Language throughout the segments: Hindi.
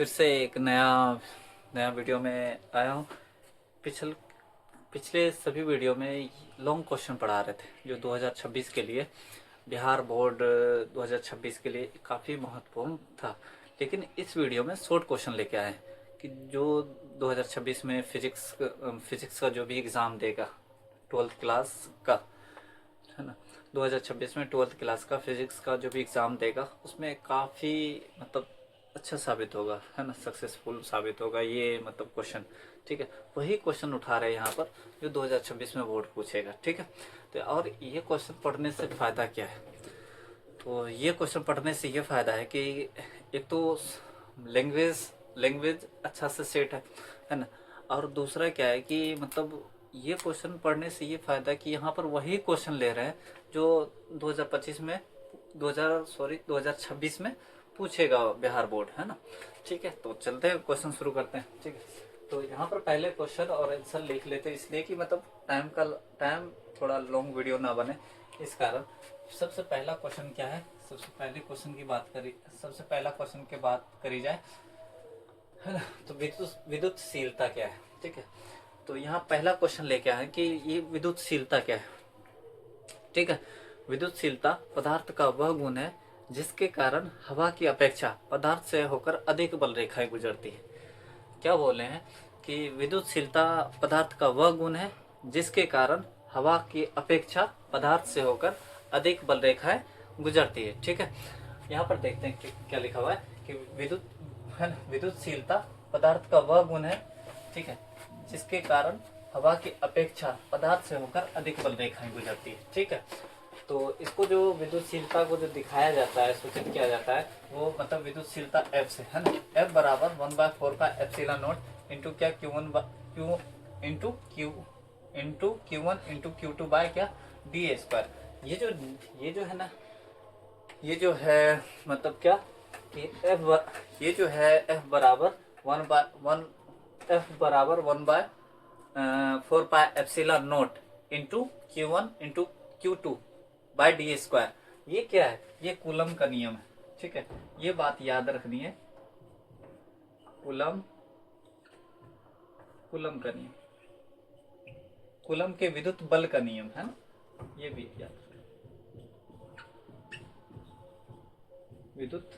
फिर से एक नया नया वीडियो में आया हूँ। पिछल पिछले सभी वीडियो में लॉन्ग क्वेश्चन पढ़ा रहे थे जो 2026 के लिए बिहार बोर्ड 2026 के लिए काफ़ी महत्वपूर्ण था। लेकिन इस वीडियो में शॉर्ट क्वेश्चन लेके आए हैं कि जो 2026 में फिजिक्स का जो भी एग्ज़ाम देगा 12th क्लास का, है ना, 2026 में 12th क्लास का फिजिक्स का जो भी एग्ज़ाम देगा उसमें काफ़ी मतलब अच्छा साबित होगा, है ना, सक्सेसफुल साबित होगा ये मतलब क्वेश्चन। ठीक है, वही क्वेश्चन उठा रहे हैं यहाँ पर जो 2026 में बोर्ड पूछेगा। ठीक है, तो और ये क्वेश्चन पढ़ने से फ़ायदा क्या है? तो ये क्वेश्चन पढ़ने से ये फ़ायदा है कि एक तो लैंग्वेज लैंग्वेज अच्छा से सेट है ना, और दूसरा क्या है कि मतलब ये क्वेश्चन पढ़ने से ये फ़ायदा कि यहाँ पर वही क्वेश्चन ले रहे हैं जो 2025 में 2026 में पूछेगा बिहार बोर्ड, है ना। ठीक है, तो चलते हैं क्वेश्चन शुरू करते हैं। ठीक है, तो यहाँ पर पहले क्वेश्चन और आंसर लिख लेते हैं इसलिए कि मतलब टाइम थोड़ा लॉन्ग वीडियो ना बने इस कारण। सबसे पहला क्वेश्चन क्या है, सबसे पहला क्वेश्चन की बात करी जाए, है ना, तो विद्युतशीलता क्या है। ठीक है, तो यहाँ पहला क्वेश्चन लेके आए कि ये विद्युतशीलता क्या है। ठीक है, विद्युतशीलता पदार्थ का वह गुण है जिसके कारण हवा की अपेक्षा पदार्थ से होकर अधिक बल रेखाएं गुजरती है। क्या बोले हैं कि विद्युतशीलता पदार्थ का वह गुण है जिसके कारण हवा की अपेक्षा पदार्थ से होकर अधिक बल रेखाएं गुजरती है। ठीक है, यहाँ पर देखते हैं कि क्या लिखा हुआ है कि विद्युतशीलता पदार्थ का वह गुण है, ठीक है, जिसके कारण हवा की अपेक्षा पदार्थ से होकर अधिक बल रेखाएं गुजरती है। ठीक है, तो इसको जो विद्युतशीलता को जो दिखाया जाता है, सूचित किया जाता है, वो मतलब विद्युतशीलता F से, है ना। F बराबर 1/4πε0 इंटू क्या Q1 Q into Q into Q1 into Q2 by क्या d²। ये जो है ना, ये जो है मतलब क्या कि ये जो है F बराबर 1/4πε0 into Q1 into Q2 bye d²। ये क्या है? ये कूलम का नियम है। ठीक है, ये बात याद रखनी है, कूलम का नियम, कूलम के विद्युत बल का नियम, है ना, ये भी याद रखना। विद्युत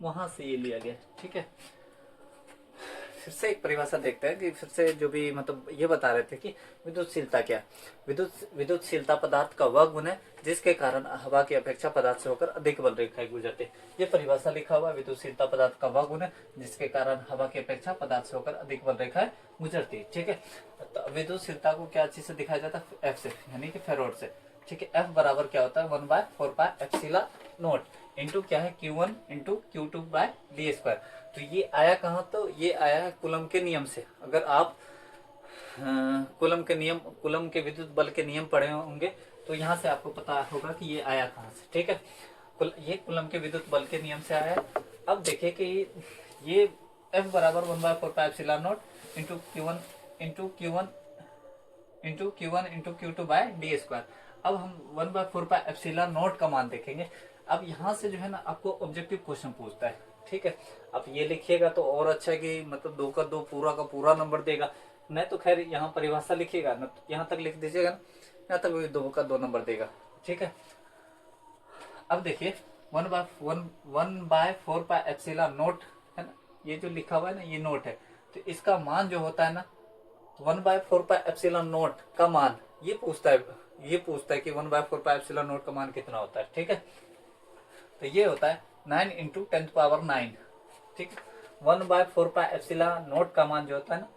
वहां से ये लिया गया। ठीक है, फिर से एक परिभाषा देखते हैं कि फिर से जो भी मतलब ये बता रहे थे कि विद्युतशीलता क्या है। विद्युतशीलता पदार्थ का वह गुण है जिसके कारण हवा की अपेक्षा पदार्थ से होकर अधिक बल रेखाएं गुजरती है। ये परिभाषा लिखा हुआ है, विद्युतशीलता पदार्थ का वह गुण है जिसके कारण हवा की अपेक्षा पदार्थ से होकर अधिक बल रेखाएं गुजरती है। ठीक है, तो विद्युतशीलता को क्या चीज से दिखाया जाता है? एफ से, यानी कि फेरोड से। ठीक है, एफ बराबर क्या होता है? 1/4πε0 इंटू क्या है Q1 into Q2 bye d²। तो ये आया कहाँ? तो ये आया है कूलम के नियम से। अगर आप कूलम के विद्युत बल के नियम पढ़े होंगे तो यहाँ से आपको पता होगा कि ये आया कहाँ से। ठीक है, ये कूलम के विद्युत बल के नियम से आया है। अब देखिए कि ये F बराबर 1/4πε0 into Q1 into Q2 bye d²। अब हम 1/4πε0 का मान देखेंगे। अब यहाँ से जो है ना आपको ऑब्जेक्टिव क्वेश्चन पूछता है। ठीक है, आप ये लिखिएगा तो और अच्छा है कि मतलब 2 का 2 पूरा का पूरा नंबर देगा। नहीं तो खैर यहाँ परिभाषा लिखिएगा ना, यहाँ तक लिख दीजिएगा ना, यहाँ तक 2 का 2 नंबर देगा। ठीक है, अब देखिए 1/4πε0 है ना, ये जो लिखा हुआ है ना, ये नोट है। तो इसका मान जो होता है ना, 1/4πε0 का मान ये पूछता है कि 1/4πε0 का मान कितना होता है। ठीक है, तो ये होता है 9 इंटू 10⁻⁹। ठीक है, 1/4πε0 का मान जो होता है ना,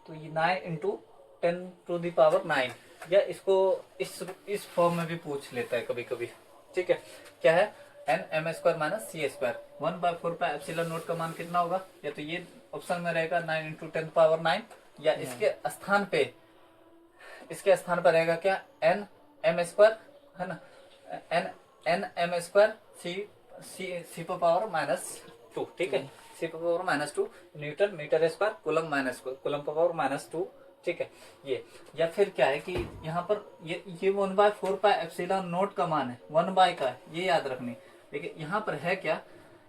तो ये 9 इंटू 10⁹, या इसको इस फॉर्म में भी पूछ लेता है कभी कभी। ठीक है, क्या है? nm² minus c²। 1/4πε0 का मान कितना होगा? या तो ये ऑप्शन में रहेगा 9 इंटू 10⁻⁹, या इसके स्थान पर रहेगा क्या? nm², है ना, nm² c⁻²। ठीक है, c⁻², newton metre square, coulomb power -2। ठीक है ये। या फिर क्या है कि यहाँ पर ये 1/4πε0 का मान है, 1 का है, ये याद रखनी। लेकिन यहाँ पर है क्या,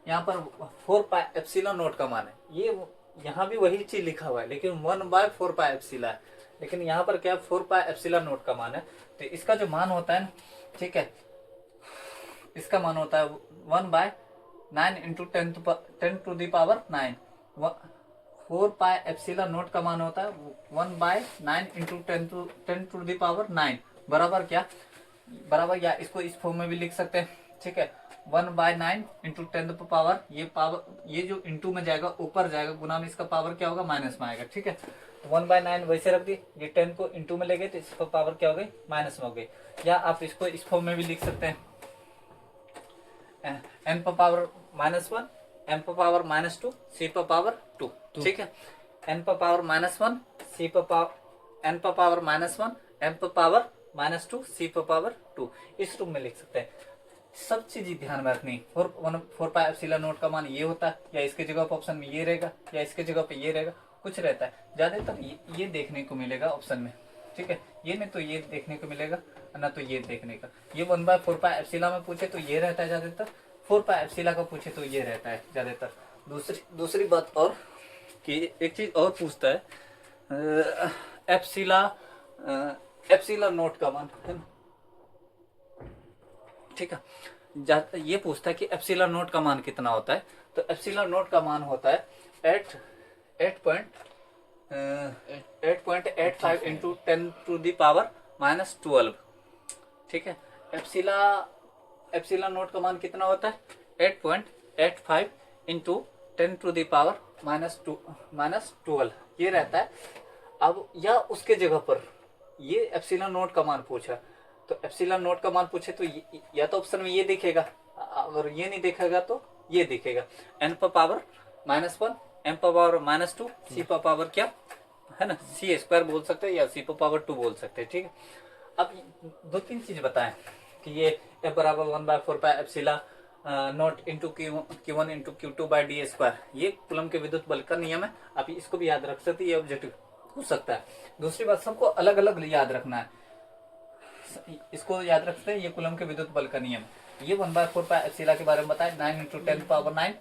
यहाँ पर 4πε0 का मान है, ये यहाँ भी वही चीज लिखा हुआ है लेकिन 1/4πε है, लेकिन यहाँ पर क्या 4πε0 का मान है। तो इसका जो मान होता है ना, ठीक है, इसका मान होता है 1/9 इंटू 10⁻9। 4πε0 का मान होता है 1/9 इंटू 10⁻9 बराबर क्या, बराबर या इसको इस फॉर्म में भी लिख सकते हैं, ठीक है, 1/9 इंटू 10 पावर, ये पावर ये जो इंटू में जाएगा ऊपर जाएगा, गुना में इसका पावर क्या होगा माइनस में आएगा, ठीक है। तो 1/9 वैसे रख दी, ये 10 को इंटू में ले गए तो इसका पावर क्या हो गई माइनस में हो गई। या आप इसको इस फॉर्म में भी लिख सकते हैं, n पर पावर -1 m पर पावर -2 c पर पावर 2, ठीक है, n पर पावर -1 c पर पावर n पर पावर -1 m पर पावर -2 c पर पावर 2, इस रूप में लिख सकते हैं। सब चीज ध्यान में रखनी, 4πε0 का मान ये होता है, या इसके जगह पर ऑप्शन में ये रहेगा, या इसके जगह पे ये रहेगा, कुछ रहता है। ज्यादातर ये देखने को मिलेगा ऑप्शन में, ठीक है, ये नहीं तो ये देखने को मिलेगा, ना तो ये देखने का। ये 1/4πε में पूछे तो ये रहता है ज्यादातर, 4πε का पूछे तो ये रहता है ज्यादातर। दूसरी बात और कि एक चीज और पूछता है, एप्सिला नोट का मान है ना, ठीक है, ये पूछता है कि एप्सिला नोट का मान कितना होता है। तो एप्सिला नोट का मान होता है 8.85 इंटू 10⁻12, ठीक है। एप्सिला नोट का मान कितना होता है 8.85 इंटू 10⁻12 ये रहता है। अब या उसके जगह पर ये एप्सिलॉन नोट का मान पूछा, तो एप्सिलॉन नोट का मान पूछे तो या तो ऑप्शन में ये दिखेगा, अगर ये नहीं दिखेगा तो ये दिखेगा, n पर पावर -1 m पर पावर -2 c पर पावर क्या है ना, c² बोल सकते हैं या c पर पावर 2 बोल सकते हैं, ठीक है। अब 2-3 चीज बताएं कि ये f बराबर 1/4πε note into Q1 into Q2/d², ये कूलम के विद्युत बल का नियम है। आप इसको भी याद रख सकते हैं, ये ऑब्जेक्टिव हो सकता है। दूसरी बात, सबको अलग अलग याद रखना है, इसको याद रखते हैं, ये कूलम के विद्युत बल का नियम। ये 1/4πε के बारे में बताए, 9 इंटू 10⁻9,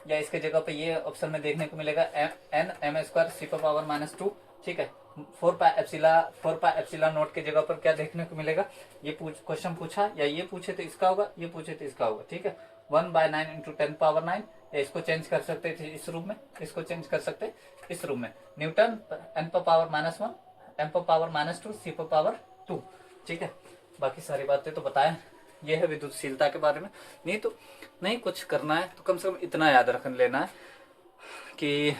या इसके जगह पे ये ऑप्शन में देखने को मिलेगा n m² c पर पावर -2, ठीक है। 4πε नोट के जगह पर क्या देखने को मिलेगा, ये क्वेश्चन पूछा या ये पूछे तो इसका होगा, ये पूछे तो इसका होगा, ठीक है। 1/9 इंटू 10⁻9, या इसको चेंज कर सकते थे इस रूप में, इसको चेंज कर सकते इस रूप में, न्यूटन n पर पावर -1 m पर पावर -2 c पर पावर 2, ठीक है। बाकी सारी बातें तो बताएं, ये है विद्युतशीलता के बारे में। नहीं तो नहीं कुछ करना है तो कम से कम इतना याद रख लेना है कि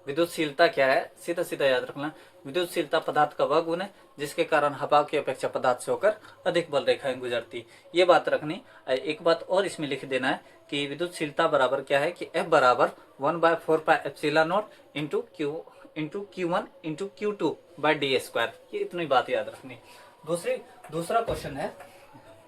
विद्युतशीलता क्या है, सीधा सीधा याद रखना। विद्युतशीलता पदार्थ का वह गुण है जिसके कारण हवा की अपेक्षा पदार्थ से होकर अधिक बल रेखाएं गुजरती, ये बात रखनी। एक बात और इसमें लिख देना है कि विद्युतशीलता बराबर क्या है कि F बराबर 1/4πε0 इंटू Q1 इंटू Q2/d², ये इतनी बात याद रखनी। दूसरा क्वेश्चन है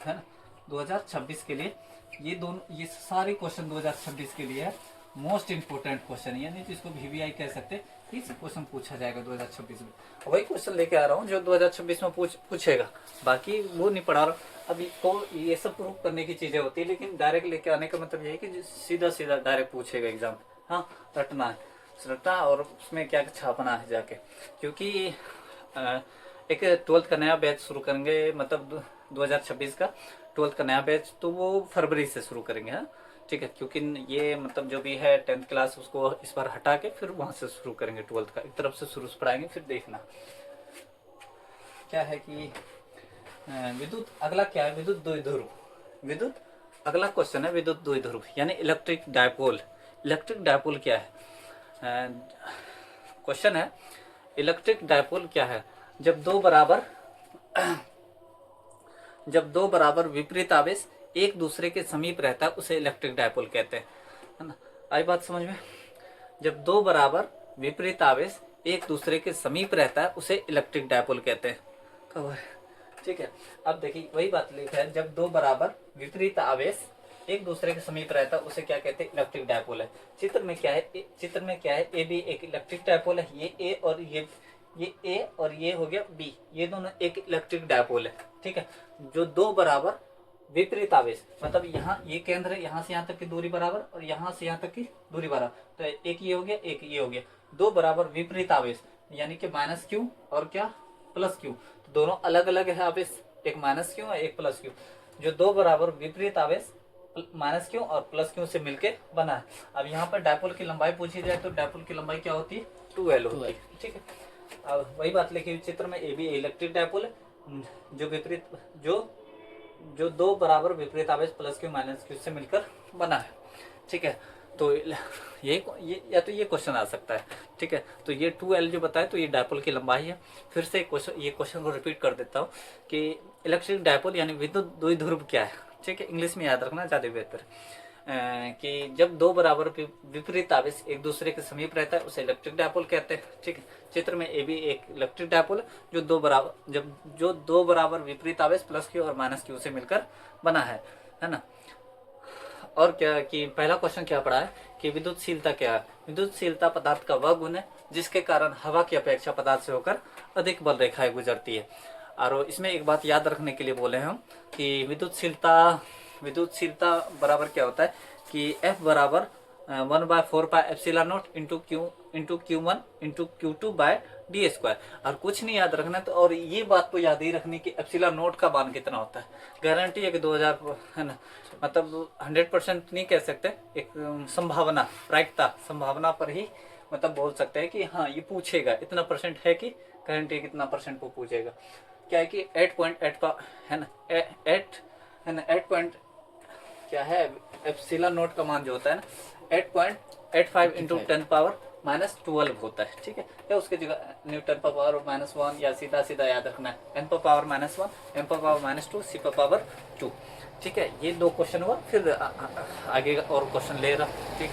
ना 2026 के लिए, ये सारे क्वेश्चन 2026 के लिए है, मोस्ट इंपोर्टेंट क्वेश्चन, यानी जिसको VVI कह सकते हैं, इसी क्वेश्चन पूछा जाएगा 2026 में। वही क्वेश्चन लेके आ रहा हूँ जो 2026 में पूछेगा, बाकी वो नहीं पढ़ा रहा। अभी तो ये सब प्रूव करने की चीजें होती है, लेकिन डायरेक्ट लेके आने का मतलब ये है कि सीधा सीधा डायरेक्ट पूछेगा एग्जाम। हाँ, रटना है, रटना और उसमें क्या छापना है जाके, क्योंकि एक 12th का नया बैच शुरू करेंगे, मतलब 2026 का 12th का नया बैच, तो वो फरवरी से शुरू करेंगे, हाँ ठीक है। क्योंकि ये मतलब जो भी है 10th क्लास उसको इस बार हटा के फिर वहां से शुरू करेंगे 12th का, एक तरफ से शुरू से पढ़ाएंगे। फिर देखना क्या है कि विद्युत, अगला क्या है विद्युत द्विध्रुव, विद्युत अगला क्वेश्चन है विद्युत द्विध्रुव यानी इलेक्ट्रिक डायपोल। इलेक्ट्रिक डायपोल क्या है, क्वेश्चन है इलेक्ट्रिक डायपोल क्या है, जब दो बराबर विपरीत आवेश एक दूसरे के समीप रहता है उसे इलेक्ट्रिक डायपोल कहते हैं, है ना। आई बात समझ में, जब दो बराबर विपरीत आवेश एक दूसरे के समीप रहता है उसे इलेक्ट्रिक डायपोल कहते हैं, ठीक है। अब देखिए वही बात लिखा है, जब दो बराबर विपरीत आवेश एक दूसरे के समीप रहता है उसे क्या कहते हैं, इलेक्ट्रिक डायपोल है। चित्र में क्या है, ए बी एक इलेक्ट्रिक डायपोल है, ये ए और ये ए और ये हो गया बी, ये दोनों एक इलेक्ट्रिक डायपोल है, ठीक है, जो दो बराबर विपरीत आवेश, मतलब यहाँ ये केंद्र है, यहाँ से यहाँ तक की दूरी बराबर और यहाँ से यहाँ तक की दूरी बराबर, तो एक ये हो गया एक ये हो गया, दो बराबर विपरीत आवेश यानी कि माइनस क्यू और क्या प्लस क्यू, तो दोनों अलग अलग है आवेश, एक माइनस क्यू और एक प्लस क्यू, जो दो बराबर विपरीत आवेश माइनस क्यू और प्लस क्यू से मिलके बना है। अब यहाँ पर डायपोल की लंबाई पूछी जाए तो डायपोल की लंबाई क्या होती है 2L होती है, ठीक है। अब वही बात लिखी हुई चित्र में, ए भी इलेक्ट्रिक डायपोल है जो विपरीत जो दो बराबर विपरीत आवेश प्लस क्यू माइनस क्यू से मिलकर बना है, ठीक है। तो ये या तो ये क्वेश्चन आ सकता है, ठीक है। तो ये 2L जो बताया तो ये डायपोल की लंबाई है। फिर से ये क्वेश्चन को रिपीट कर देता हूँ कि इलेक्ट्रिक डायपोल यानी विद्युत द्विध्रुव क्या है, ठीक है, इंग्लिश में याद रखना ज़्यादा बेहतर कि जब दो बराबर विपरीत आवेश एक दूसरे के समीप रहता है उसे इलेक्ट्रिक डायपोल कहते हैं, ठीक है। चित्र में ए भी एक इलेक्ट्रिक डायपोल है जो दो बराबर विपरीत आवेश प्लस क्यू और माइनस क्यू से मिलकर बना है ना। और क्या कि पहला क्वेश्चन क्या पढ़ा है कि विद्युतशीलता क्या है। विद्युतशीलता पदार्थ का वह गुण है जिसके कारण हवा की अपेक्षा पदार्थ से होकर अधिक बल रेखाएं गुजरती है। और इसमें एक बात याद रखने के लिए बोले हम कि विद्युतशीलता बराबर क्या होता है कि F बराबर 1/4 pi epsilon naught into Q1 into Q2 by d square. और कुछ नहीं याद रखना, तो और ये बात तो याद ही रखनी कि एप्सिलॉन नॉट का मान कितना होता है। गारंटी है कि 2000 है ना, मतलब 100% नहीं कह सकते, एक संभावना प्रायिकता संभावना पर ही मतलब बोल सकते हैं कि हाँ ये पूछेगा, इतना परसेंट है कि गारंटी कितना परसेंट को पूछेगा। क्या है कि 8.8 का है ना, 8 है ना, 8 पॉइंट क्या है एप्सिलॉन नॉट का मान जो होता है ना 8.85 इंटू 10 पावर माइनस 12 होता है, ठीक है। या उसके जगह न्यूटन पर पावर -1 या सीधा सीधा याद रखना है n पर पावर -1 m पर पावर -2 c पर पावर 2, ठीक है। ये दो क्वेश्चन हुआ, फिर आगे और क्वेश्चन ले रहा, ठीक।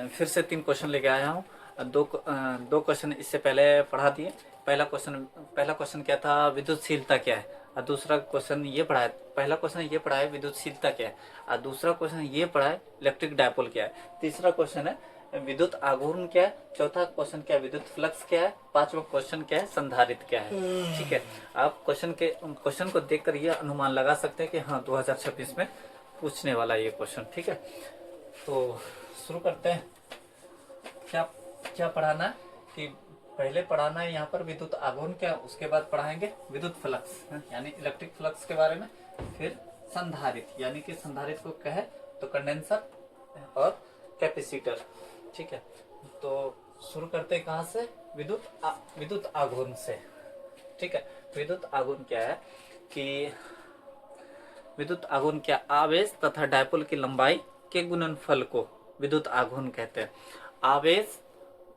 फिर से 3 क्वेश्चन लेके आया हूँ। दो क्वेश्चन इससे पहले पढ़ा दिए। पहला क्वेश्चन क्या था, विद्युतशीलता क्या है, और दूसरा क्वेश्चन ये पढ़ा है, पहला क्वेश्चन ये पढ़ा है विद्युतशीलता क्या है, और दूसरा क्वेश्चन ये पढ़ा है इलेक्ट्रिक डायपोल क्या है, तीसरा क्वेश्चन है विद्युत आघूर्ण क्या है, चौथा क्वेश्चन क्या है विद्युत फ्लक्स क्या है, पांचवा क्वेश्चन क्या है संधारित्र क्या है, ठीक है। आप क्वेश्चन को देखकर ये अनुमान लगा सकते हैं कि हाँ 2026 में पूछने वाला ये क्वेश्चन, ठीक है। तो शुरू करते हैं। क्या पढ़ाना है कि पहले पढ़ाना है यहाँ पर विद्युत आघूर्ण क्या, उसके बाद पढ़ाएंगे विद्युत फ्लक्स यानी इलेक्ट्रिक फ्लक्स के बारे में, फिर संधारित्र यानी कि संधारित्र को कहे तो कंडेंसर और कैपेसिटर, ठीक है। तो शुरू करते हैं कहाँ से, विद्युत आघूर्ण से, ठीक है। विद्युत आघूर्ण क्या है कि विद्युत आघूर्ण क्या, आवेश तथा डायपोल की लंबाई के गुणनफल को विद्युत आघूर्ण कहते हैं। आवेश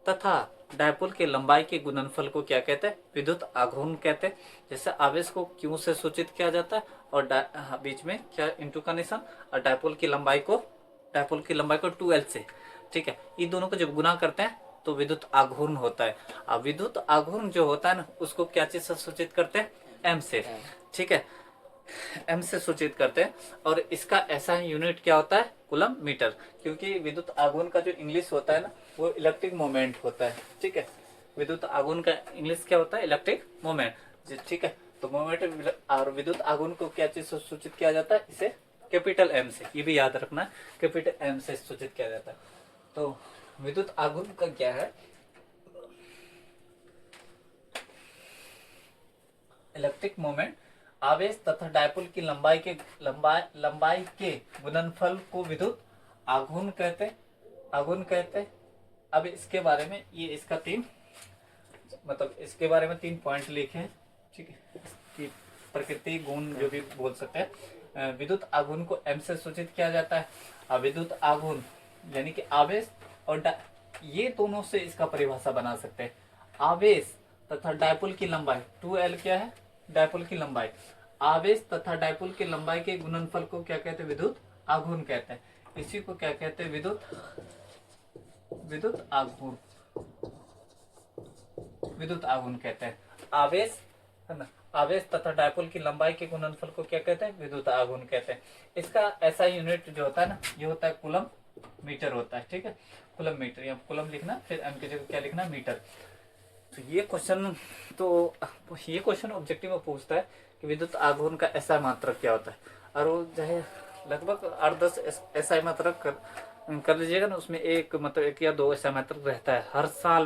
तथा डायपोल के लंबाई के गुणनफल को क्या कहते हैं, विद्युत आघूर्ण कहते हैं। जैसे आवेश को क्यू से सूचित किया जाता है और बीच में क्या इंटू का निशान, और डायपोल की लंबाई को 2L से, ठीक है। इन दोनों को जब गुना करते हैं तो विद्युत आघूर्ण होता है। अब विद्युत आघूर्ण जो होता है ना उसको क्या चीज से सूचित करते हैं, एम से, ठीक है, एम से सूचित करते हैं। और इसका ऐसा यूनिट क्या होता है, कूलम मीटर, क्योंकि विद्युत आघूर्ण का जो इंग्लिश होता है ना वो इलेक्ट्रिक मोमेंट होता है, ठीक है। विद्युत आघूर्ण का इंग्लिश क्या होता है, इलेक्ट्रिक मोमेंट, ठीक है। तो मोमेंट और विद्युत आघूर्ण को क्या चीज से सूचित किया जाता है, इसे कैपिटल एम से, ये भी याद रखना, कैपिटल एम से सूचित किया जाता है। तो विद्युत आघूर्ण का क्या है, इलेक्ट्रिक मोमेंट, आवेश तथा डायपोल की लंबाई के गुणनफल को विद्युत आघूर्ण कहते। अब इसके बारे में इसके बारे में 3 पॉइंट लिखे हैं, ठीक है। इसकी प्रकृति गुण जो भी बोल सकते हैं। विद्युत आघूर्ण को एम से सूचित किया जाता है। अब विद्युत आघूर्ण यानी कि आवेश और ये दोनों से इसका परिभाषा बना सकते हैं। आवेश तथा डायपोल की लंबाई 2L क्या है, डायपोल की लंबाई, आवेश तथा डायपोल की लंबाई के गुणनफल को क्या कहते हैं, विद्युत आघूर्ण कहते हैं। इसी को क्या कहते हैं, विद्युत आघूर्ण कहते हैं। आवेश है ना, आवेश तथा डायपोल की लंबाई के गुणनफल को क्या कहते हैं, विद्युत आघूर्ण कहते हैं। इसका ऐसा यूनिट जो होता है ना, ये होता है कूलम मीटर होता है, ठीक है, कूलम मीटर, या कूलम लिखना, फिर एम की जगह क्या लिखना, मीटर। तो ये क्वेश्चन ऑब्जेक्टिव में पूछता है कि विद्युत आघूर्ण का एसआई मात्रक क्या होता है, और वो चाहे लगभग 8-10 एसआई मात्रक कर लीजिएगा ना, उसमें एक मतलब 1 या 2 एसआई मात्रक रहता है हर साल।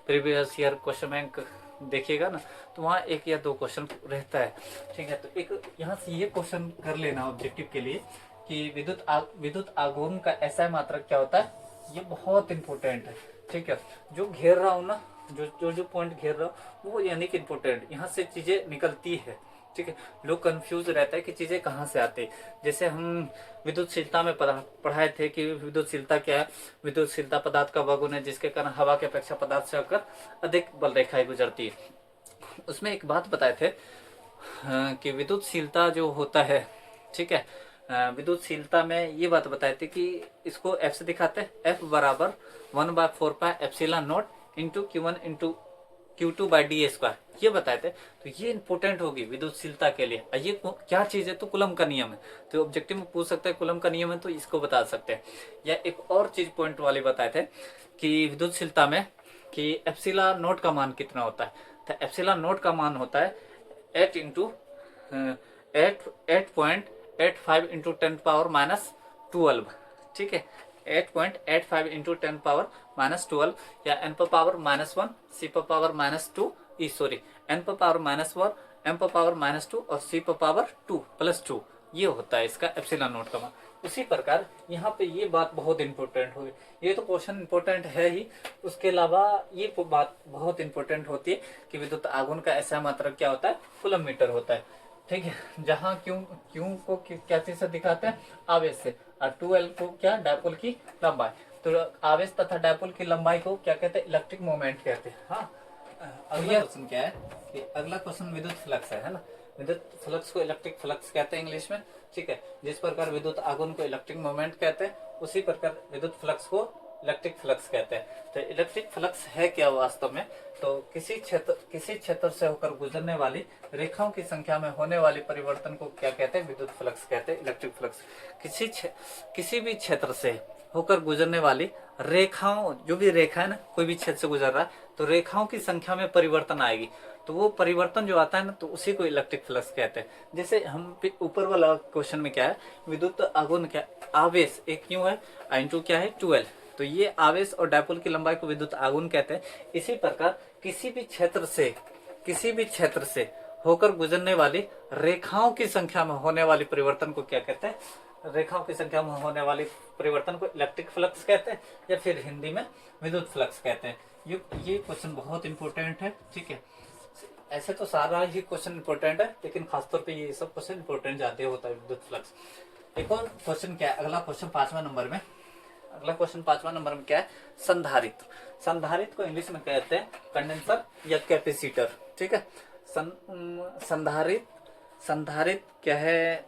प्रीवियस ईयर क्वेश्चन बैंक देखिएगा ना, तो वहाँ 1 या 2 क्वेश्चन रहता है, ठीक है। तो एक यहाँ से ये क्वेश्चन कर लेना ऑब्जेक्टिव के लिए कि विद्युत आघूर्ण का एसआई मात्रक क्या होता है, ये बहुत इंपॉर्टेंट है, ठीक है। जो घेर रहा हूँ ना, जो पॉइंट घेर रहा हूँ वो यानी कि इम्पोर्टेंट, यहाँ से चीजें निकलती है, ठीक है। लोग कंफ्यूज रहता है कि चीजें कहाँ से आती, जैसे हम विद्युतशीलता में पढ़ाए थे कि विद्युतशीलता क्या है। विद्युतशीलता पदार्थ का वह गुण है जिसके कारण हवा की अपेक्षा पदार्थ से होकर अधिक बल रेखाएं गुजरती है। उसमें एक बात बताए थे कि विद्युतशीलता जो होता है, ठीक है, विद्युतशीलता में ये बात बताए थे कि इसको एफ से दिखाते हैं, एफ बराबर 1/4 pi epsilon naught into Q1 into Q2 by D square, ये बताए थे। तो ये इंपॉर्टेंट होगी विद्युतशीलता के लिए। ये क्या चीज है, तो कूलम का नियम है, तो ऑब्जेक्टिव में पूछ सकते हैं कूलम का नियम है, तो इसको बता सकते हैं। या एक और चीज पॉइंट वाली बताए थे कि विद्युतशीलता में कि एप्सिलॉन नॉट का मान कितना होता है, तो एप्सिलॉन नॉट का मान होता है 8 इंटू 8.85 इंटू 10⁻⁻12, ठीक है, 8.85 इंटू 10⁻⁻12, या n पर पावर -1 c पर पावर -2 सॉरी n पर पावर -1 m पर पावर -2 और c पर पावर 2 +2, ये होता है इसका एप्सिलॉन नॉट का मान। उसी प्रकार यहाँ पे ये बात बहुत इंपॉर्टेंट होगी, ये तो क्वेश्चन इंपॉर्टेंट है ही, उसके अलावा ये बात बहुत इंपॉर्टेंट होती है कि विद्युत आघूर्ण का ऐसा मात्रक क्या होता है, कूलम मीटर होता है, ठीक है। जहाँ क्यों को क्या चीज से दिखाते हैं, आवेश से, और 2L को क्या, डायपोल की लंबाई। तो आवेश तथा डायपोल की लंबाई को क्या कहते हैं, इलेक्ट्रिक मोमेंट कहते हैं। हाँ, अगला क्वेश्चन क्या है कि अगला क्वेश्चन विद्युत फ्लक्स है ना। विद्युत फ्लक्स को इलेक्ट्रिक फ्लक्स कहते हैं इंग्लिश में, ठीक है। जिस प्रकार विद्युत आघूर्ण को इलेक्ट्रिक मोमेंट कहते हैं, उसी प्रकार विद्युत फ्लक्स को इलेक्ट्रिक फ्लक्स कहते हैं। तो इलेक्ट्रिक फ्लक्स है क्या वास्तव में, तो किसी क्षेत्र से होकर गुजरने वाली रेखाओं की संख्या में होने वाली परिवर्तन को क्या कहते हैं, विद्युत फ्लक्स कहते हैं, इलेक्ट्रिक फ्लक्स। किसी भी क्षेत्र से होकर गुजरने वाली रेखाओं, जो भी रेखा है ना, कोई भी क्षेत्र से गुजर रहा है, तो रेखाओं की संख्या में परिवर्तन आएगी, तो वो परिवर्तन जो आता है ना, तो उसी को इलेक्ट्रिक फ्लक्स कहते हैं। जैसे हम ऊपर वाला क्वेश्चन में क्या है, विद्युत आघूर्ण क्या, आवेश एक क्यों है, इंटू क्या है 2L, तो ये आवेश और डायपोल की लंबाई को विद्युत आघूर्ण कहते हैं। इसी प्रकार किसी भी क्षेत्र से होकर गुजरने वाली रेखाओं की संख्या में होने वाली परिवर्तन को क्या कहते हैं, रेखाओं की संख्या में होने वाली परिवर्तन को इलेक्ट्रिक फ्लक्स कहते हैं, या फिर हिंदी में विद्युत फ्लक्स कहते हैं। ये क्वेश्चन बहुत इंपॉर्टेंट है, ठीक है। ऐसे तो सारा ही क्वेश्चन इंपॉर्टेंट है, लेकिन खासतौर पे ये सब क्वेश्चन इंपॉर्टेंट ज्यादा होता है, विद्युत फ्लक्स। एक और क्वेश्चन क्या है, अगला क्वेश्चन 5वां नंबर में, अगला क्वेश्चन 5वां नंबर में क्या है, संधारित्र। संधारित्र को इंग्लिश में कहते हैं कंडेंसर या कैपेसिटर, ठीक है। संधारित्र क्या है,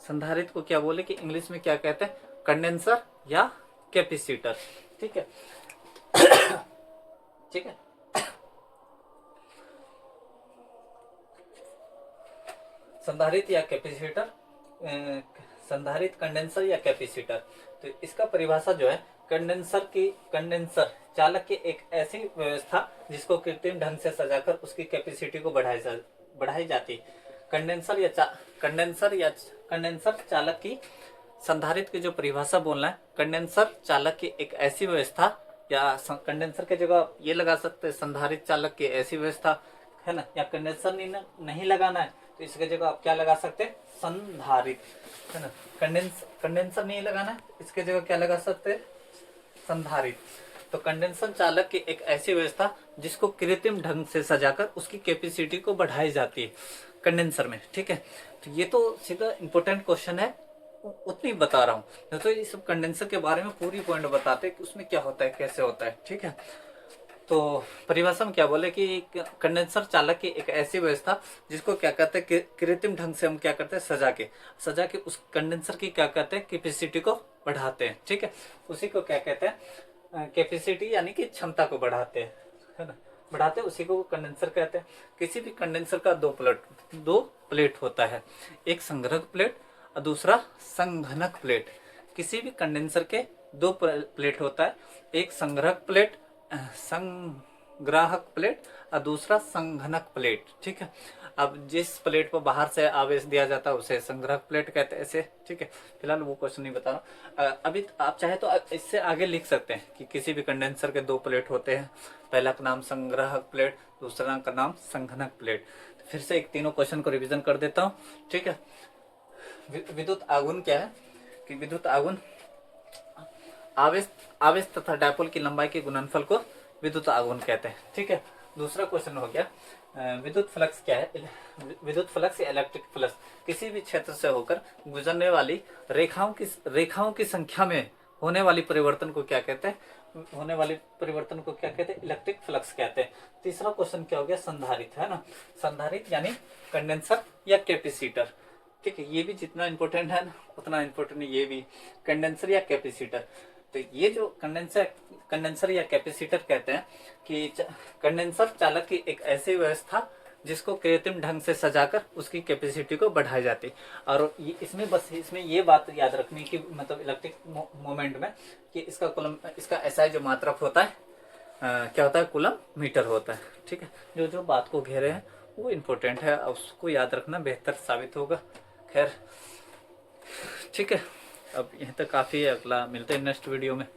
संधारित्र को क्या बोले कि इंग्लिश में क्या कहते हैं, कंडेंसर या कैपेसिटर, ठीक है। ठीक है, संधारित्र या कैपेसिटर, संधारित्र, कंडेंसर या कैपेसिटर। तो इसका परिभाषा जो है, कंडेंसर चालक की एक ऐसी व्यवस्था जिसको कृत्रिम ढंग से सजाकर उसकी कैपेसिटी को बढ़ाई जाती। कंडेंसर चालक की, संधारित्र की जो परिभाषा बोलना है, कंडेंसर चालक की एक ऐसी व्यवस्था, या कंडेंसर की जगह ये लगा सकते हैं संधारित्र चालक की ऐसी व्यवस्था, है ना, या कंडेंसर नहीं लगाना है तो इसकी जगह आप क्या लगा सकते हैं, संधारित्र, है ना। कंडेंसर नहीं लगाना है, इसके जगह क्या लगा सकते हैं, संधारित्र। तो कंडेंसर चालक की एक ऐसी व्यवस्था जिसको कृत्रिम ढंग से सजाकर उसकी कैपेसिटी को बढ़ाई जाती है कंडेंसर में, ठीक है। तो ये तो सीधा इंपॉर्टेंट क्वेश्चन है, उतनी बता रहा हूँ, तो ये सब कंडेंसर के बारे में पूरी पॉइंट बताते हैं कि उसमें क्या होता है, कैसे होता है, ठीक है। तो परिभाषा में क्या बोले कि कंडेंसर चालक की एक ऐसी व्यवस्था जिसको क्या कहते हैं, कृत्रिम ढंग से हम क्या करते हैं, सजा के उस कंडेंसर की क्या कहते हैं, कैपेसिटी को बढ़ाते हैं, ठीक है। उसी को क्या कहते हैं, कैपेसिटी यानी कि क्षमता को बढ़ाते हैं, है ना, बढ़ाते हैं, उसी को कंडेंसर कहते हैं। किसी भी कंडेंसर का दो प्लेट होता है, एक संग्रहक प्लेट और दूसरा संघनक प्लेट। किसी भी कंडेंसर के दो प्लेट होता है, एक संग्राहक प्लेट, संग्राहक प्लेट और दूसरा संघनक प्लेट। ठीक है, अब जिस प्लेट पर बाहर से आवेश दिया जाता है उसे संग्राहक प्लेट कहते हैं ऐसे। ठीक है, फिलहाल वो क्वेश्चन नहीं बता रहा। अभी आप चाहे तो इससे आगे लिख सकते हैं कि किसी भी कंडेंसर के दो प्लेट होते हैं, पहला का नाम संग्राहक प्लेट, दूसरा का नाम संघनक प्लेट। तो फिर से एक तीनों क्वेश्चन को रिवीजन कर देता हूँ। ठीक है, विद्युत आघूर्ण क्या है कि विद्युत आघूर्ण आवेश आवेश तथा डायपोल की लंबाई के गुणनफल को विद्युत आघूर्ण कहते हैं। ठीक है, दूसरा क्वेश्चन हो गया विद्युत फ्लक्स क्या है। विद्युत फ्लक्स या इलेक्ट्रिक फ्लक्स किसी भी क्षेत्र से होकर गुजरने वाली रेखाओं की संख्या में होने वाली परिवर्तन को क्या कहते हैं, होने वाली परिवर्तन को क्या कहते हैं, इलेक्ट्रिक फ्लक्स कहते हैं। तीसरा क्वेश्चन क्या हो गया, संधारित्र है ना, संधारित्र यानी कंडेंसर या कैपेसिटर। ठीक है, ये भी जितना इंपॉर्टेंट है ना उतना इंपॉर्टेंट ये भी, कंडेंसर या कैपेसिटर। तो ये जो कंडेंसर या कैपेसिटर कहते हैं कि कंडेंसर चालक की एक ऐसी व्यवस्था जिसको कृत्रिम ढंग से सजाकर उसकी कैपेसिटी को बढ़ाई जाती। और इसमें ये बात याद रखनी कि मतलब इलेक्ट्रिक मोमेंट में कि इसका SI जो मात्रक होता है क्या होता है, कूलम मीटर होता है। ठीक है, जो बात को घेरे हैं वो इम्पोर्टेंट है, उसको याद रखना बेहतर साबित होगा। खैर ठीक है, अब यहीं तक काफ़ी है, अगला मिलते हैं नेक्स्ट वीडियो में।